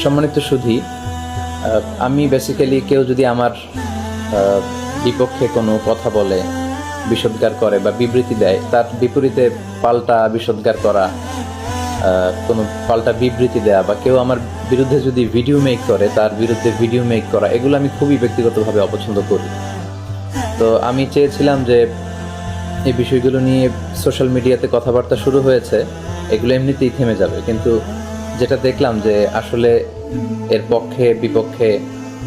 সম্মানিত সুধী, আমি বেসিক্যালি কেউ যদি আমার বিপক্ষে কোনো কথা বলে, বিষোদ্গার করে বা বিবৃতি দেয়, তার বিপরীতে পাল্টা বিষোদ্গার করা, কোনো পাল্টা বিবৃতি দেয়া, বা কেউ আমার বিরুদ্ধে যদি ভিডিও মেক করে তার বিরুদ্ধে ভিডিও মেক করা, এগুলো আমি খুবই ব্যক্তিগতভাবে অপছন্দ করি। তো আমি চেয়েছিলাম যে এই বিষয়গুলো নিয়ে সোশ্যাল মিডিয়াতে কথাবার্তা শুরু হয়েছে, এগুলো এমনিতেই থেমে যাবে, কিন্তু যেটা দেখলাম যে আসলে এর পক্ষে বিপক্ষে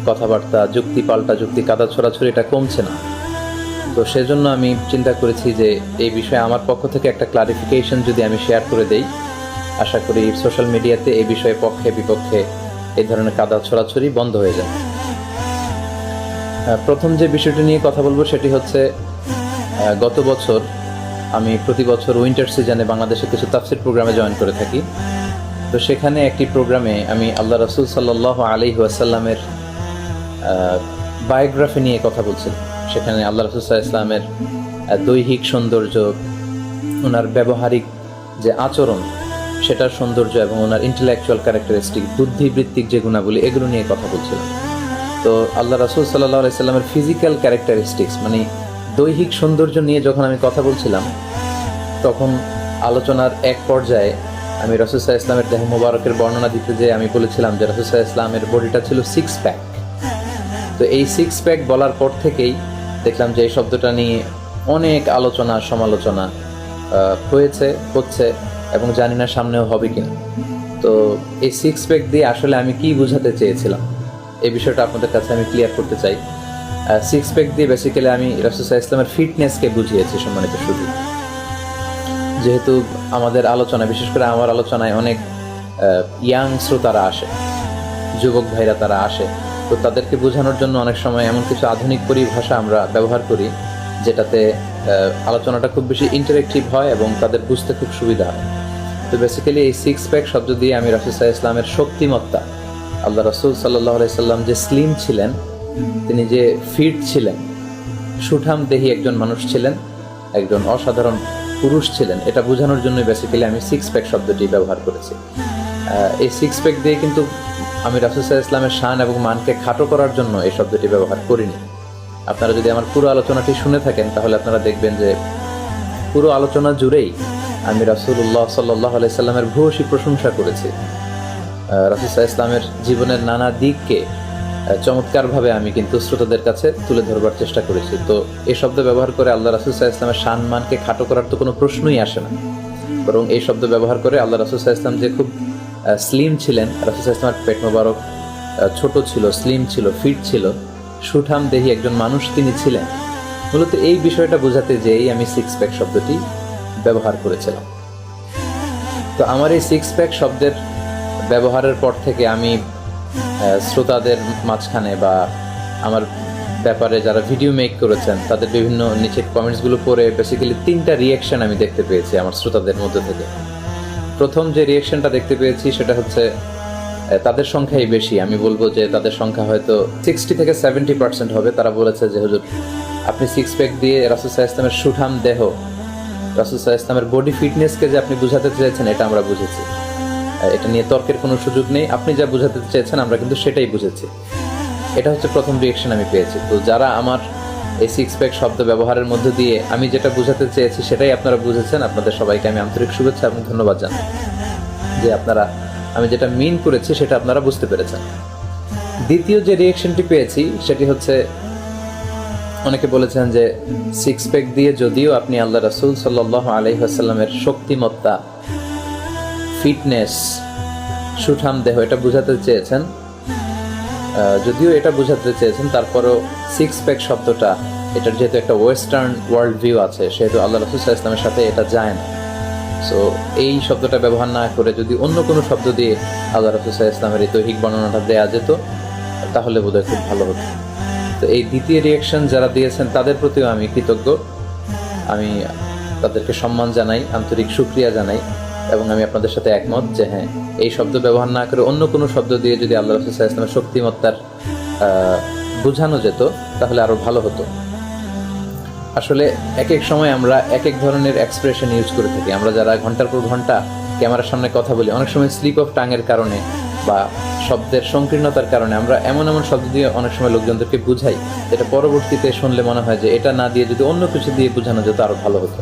কথাবার্তা, যুক্তি পাল্টা যুক্তি, কাদা ছোড়াছুড়ি, এটা কমছে না। তো সেজন্য আমি চিন্তা করেছি যে এই বিষয়ে আমার পক্ষ থেকে একটা ক্লারিফিকেশন যদি আমি শেয়ার করে দেই, আশা করি সোশ্যাল মিডিয়াতে এই বিষয়ে পক্ষে বিপক্ষে এই ধরনের কাদা ছড়াছড়ি বন্ধ হয়ে যায়। প্রথম যে বিষয়টি নিয়ে কথা বলবো সেটি হচ্ছে, গত বছর আমি প্রতি বছর উইন্টার সিজনে বাংলাদেশে কিছু তাফসির প্রোগ্রামে জয়েন করে থাকি। তো সেখানে একটি প্রোগ্রামে আমি আল্লাহ রাসূল সাল্লাল্লাহু আলাইহি ওয়াসাল্লামের বায়োগ্রাফি নিয়ে কথা বলছিলাম। সেখানে আল্লাহ রাসূল সাল্লাল্লাহু আলাইহি ওয়াসাল্লামের দৈহিক সৌন্দর্য, ওনার ব্যবহারিক যে আচরণ সেটার সৌন্দর্য, এবং ওনার ইন্টেলেকচুয়াল ক্যারেক্টারিস্টিক, বুদ্ধিবৃত্তিক যে গুণাবলী, এগুলো নিয়ে কথা বলছিলাম। তো আল্লাহ রাসূল সাল্লাল্লাহু আলাইহি ওয়াসাল্লামের ফিজিক্যাল ক্যারেক্টারিস্টিক্স, মানে দৈহিক সৌন্দর্য নিয়ে যখন আমি কথা বলছিলাম, তখন আলোচনার এক পর্যায়ে আমি রাসূল সাল্লাল্লাহু আলাইহি ওয়াসাল্লামের দেহ মোবারকের বর্ণনা দিতে যেয়ে আমি বলেছিলাম যে রাসূল সাল্লাল্লাহু আলাইহি ওয়াসাল্লামের বডিটা ছিল 6 প্যাক। তো এই 6 প্যাক বলার পর থেকেই দেখলাম যে এই শব্দটা নিয়ে অনেক আলোচনা সমালোচনা হচ্ছে, এবং জানি না সামনেও হবে কিনা। তো এই 6 প্যাক দিয়ে আসলে আমি কি বোঝাতে চেয়েছিলাম, এই বিষয়টা আপনাদের কাছে আমি ক্লিয়ার করতে চাই। 6 প্যাক দিয়ে বেসিক্যালি আমি রাসূল সাল্লাল্লাহু আলাইহি ওয়াসাল্লামের ফিটনেসকে বুঝিয়েছি, সম্মানিত সুধী। যেহেতু আমাদের আলোচনা, বিশেষ করে আমার আলোচনায় অনেক ইয়াং শ্রোতারা আসে, যুবক ভাইরা তারা আসে, তো তাদেরকে বোঝানোর জন্য অনেক সময় এমন কিছু আধুনিক পরিভাষা আমরা ব্যবহার করি যেটাতে আলোচনাটা খুব বেশি ইন্টারেক্টিভ হয় এবং তাদের বুঝতে খুব সুবিধা হয়। তো বেসিক্যালি এই 6 প্যাক শব্দ দিয়ে আমি রাসূল সাল্লাল্লাহু আলাইহি ওয়াসাল্লামের শক্তিমত্তা, আল্লাহ রাসূল সাল্লাল্লাহু আলাইহি ওয়াসাল্লাম যে স্লিম ছিলেন, তিনি যে ফিট ছিলেন, সুঠাম দেহী একজন মানুষ ছিলেন, একজন অসাধারণ পুরুষ ছিলেন, এটা বোঝানোর জন্য বেসিক্যালি আমি 6 প্যাক শব্দটি ব্যবহার করেছি। এই 6 প্যাক দিয়ে কিন্তু আমি রাসূল সাল্লাল্লাহু আলাইহি ওয়াসাল্লামের শান এবং মানকে খাটো করার জন্য এই শব্দটি ব্যবহার করিনি। আপনারা যদি আমার পুরো আলোচনাটি শুনে থাকেন তাহলে আপনারা দেখবেন যে পুরো আলোচনা জুড়েই আমি রাসূলুল্লাহ সাল্লাল্লাহু আলাইহি ওয়াসাল্লামের ভূয়সী প্রশংসা করেছি। রাসূল সাল্লাল্লাহু আলাইহি ওয়াসাল্লামের জীবনের নানা দিককে চমৎকারভাবে আমি কিন্তু শ্রোতাদের কাছে তুলে ধরবার চেষ্টা করেছি। তো এই শব্দ ব্যবহার করে আল্লাহ রাসূল সাল্লাল্লাহু আলাইহি ওয়াসাল্লামের শান মানকে খাটো করার তো কোনো প্রশ্নই আসে না, বরং এই শব্দ ব্যবহার করে আল্লাহ রাসূল সাল্লাল্লাহু আলাইহি ওয়াসাল্লাম যে খুব স্লিম ছিলেন, রাসূল সাল্লাল্লাহু আলাইহি ওয়াসাল্লামের পেট মোবারক ছোট ছিল, স্লিম ছিল, ফিট ছিল, সুঠাম দেহী একজন মানুষ তিনি ছিলেন, মূলত এই বিষয়টা বোঝাতে যেই আমি 6 প্যাক শব্দটি ব্যবহার করেছিলাম। তো আমার এই 6 প্যাক শব্দের ব্যবহারের পর থেকে আমি শ্রোতাদের মাঝখানে বা আমার ব্যাপারে যারা ভিডিও মেক করেছেন তাদের বিভিন্ন নিচের কমেন্টসগুলো পড়ে বেসিক্যালি 3টা রিয়াকশন আমি দেখতে পেয়েছি আমার শ্রোতাদের মধ্যে থেকে। প্রথম যে রিয়াকশনটা দেখতে পেয়েছি সেটা হচ্ছে, তাদের সংখ্যাই বেশি, আমি বলবো যে তাদের সংখ্যা হয়তো 60 থেকে 70% হবে। তারা বলেছে যে হুজুর, আপনি 6 প্যাক দিয়ে রাসূল সাল্লাল্লাহু আলাইহি ওয়াসাল্লামের সুঠাম দেহ, রাসূল সাল্লাল্লাহু আলাইহি ওয়াসাল্লামের বডি ফিটনেসকে যে আপনি বোঝাতে চেয়েছেন, এটা আমরা বুঝেছি, এটা নিয়ে তর্কের কোনো সুযোগ নেই, আপনি যা বোঝাতে চেয়েছেন আমরা কিন্তু সেটাই বুঝেছি। এটা হচ্ছে প্রথম রিয়াকশন আমি পেয়েছি। তো যারা আমার এই 6 প্যাক শব্দ ব্যবহারের মধ্য দিয়ে আমি যেটা বোঝাতে চেয়েছি সেটাই আপনারা বুঝেছেন, আপনাদের সবাইকে আমি আন্তরিক শুভেচ্ছা এবং ধন্যবাদ জানাই যে আপনারা আমি যেটা মিন করেছি সেটা আপনারা বুঝতে পেরেছেন। দ্বিতীয় যে রিয়াকশনটি পেয়েছি সেটি হচ্ছে, অনেকে বলেছেন যে 6 প্যাক দিয়ে যদিও আপনি আল্লাহ রাসূল সাল্লাল্লাহু আলাইহি ওয়াসাল্লামের শক্তিমত্তা, ফিটনেস, সুঠাম দেহ এটা বোঝাতে চেয়েছেন, যদিও এটা বোঝাতে চেয়েছেন, তারপরেও 6 প্যাক শব্দটা, এটার যেহেতু একটা ওয়েস্টার্ন ওয়ার্ল্ড ভিউ আছে, সেহেতু আল্লাহ রাসূল সাল্লাল্লাহু আলাইহি ওয়াসাল্লামের সাথে এটা যায় না। সো এই শব্দটা ব্যবহার না করে যদি অন্য কোনো শব্দ দিয়ে আল্লাহ রাসূল সাল্লাল্লাহু আলাইহি ওয়াসাল্লামের এই দৈহিক বর্ণনাটা দেওয়া যেত তাহলে বোধহয় খুব ভালো হতো। তো এই দ্বিতীয় রিয়াকশন যারা দিয়েছেন তাদের প্রতিও আমি কৃতজ্ঞ, আমি তাদেরকে সম্মান জানাই, আন্তরিক শুকরিয়া জানাই, এবং আমি আপনাদের সাথে একমত যে হ্যাঁ, এই শব্দ ব্যবহার না করে অন্য কোনো শব্দ দিয়ে যদি আল্লাহ রাসূল সাল্লাল্লাহু আলাইহি ওয়াসাল্লামের শক্তিমত্তার বোঝানো যেত তাহলে আরো ভালো হতো। আসলে এক এক সময় আমরা এক এক ধরনের এক্সপ্রেশন ইউজ করে থাকি। আমরা যারা ঘন্টার পর ঘন্টা ক্যামেরার সামনে কথা বলি, অনেক সময় স্লিপ অফ টাঙের কারণে বা শব্দের সংকীর্ণতার কারণে আমরা এমন এমন শব্দ দিয়ে অনেক সময় লোকজনদেরকে বুঝাই, যেটা পরবর্তীতে শুনলে মনে হয় যে এটা না দিয়ে যদি অন্য কিছু দিয়ে বোঝানো যেত আরো ভালো হতো।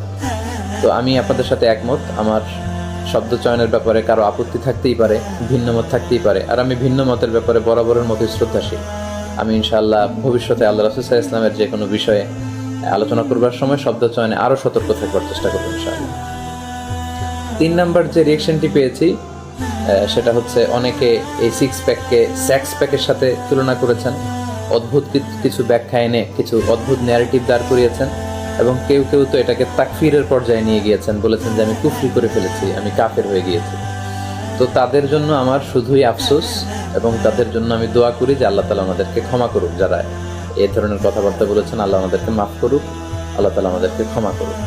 তো আমি আপনাদের সাথে একমত। আমার শব্দ চয়নের ব্যাপারে কারো আপত্তি থাকতেই পারে, ভিন্ন মত থাকতেই পারে, আর আমি ভিন্ন মতের ব্যাপারে বরাবরের মতোই শ্রদ্ধাশীল। আমি ইনশাআল্লাহ ভবিষ্যতে আল্লাহ রাসূল সাল্লাল্লাহু আলাইহি ওয়াসাল্লামের যে কোনো বিষয়ে আলোচনা করবার সময় শব্দ চয়নে আরো সতর্ক থাকবার চেষ্টা করবো ইনশাআল্লাহ। 3 নাম্বার যে রিয়েকশনটি পেয়েছি সেটা হচ্ছে অনেকে এই 6 প্যাককে সেক্স প্যাকের সাথে তুলনা করেছেন, অদ্ভুত কিছু ব্যাখ্যা এনে কিছু অদ্ভুত ন্যারেটিভ দাঁড় করিয়েছেন, এবং কেউ কেউ তো এটাকে তাকফিরের পর্যায়ে নিয়ে গিয়েছেন, বলেছেন যে আমি কুফরি করে ফেলেছি, আমি কাফের হয়ে গিয়েছি। তো তাদের জন্য আমার শুধুই আফসোস, এবং তাদের জন্য আমি দোয়া করি যে আল্লাহ তাআলা আমাদেরকে ক্ষমা করুক। যারা এই ধরনের কথাবার্তা বলেছেন, আল্লাহ আমাদেরকে মাফ করুক, আল্লাহ তাআলা আমাদেরকে ক্ষমা করুক।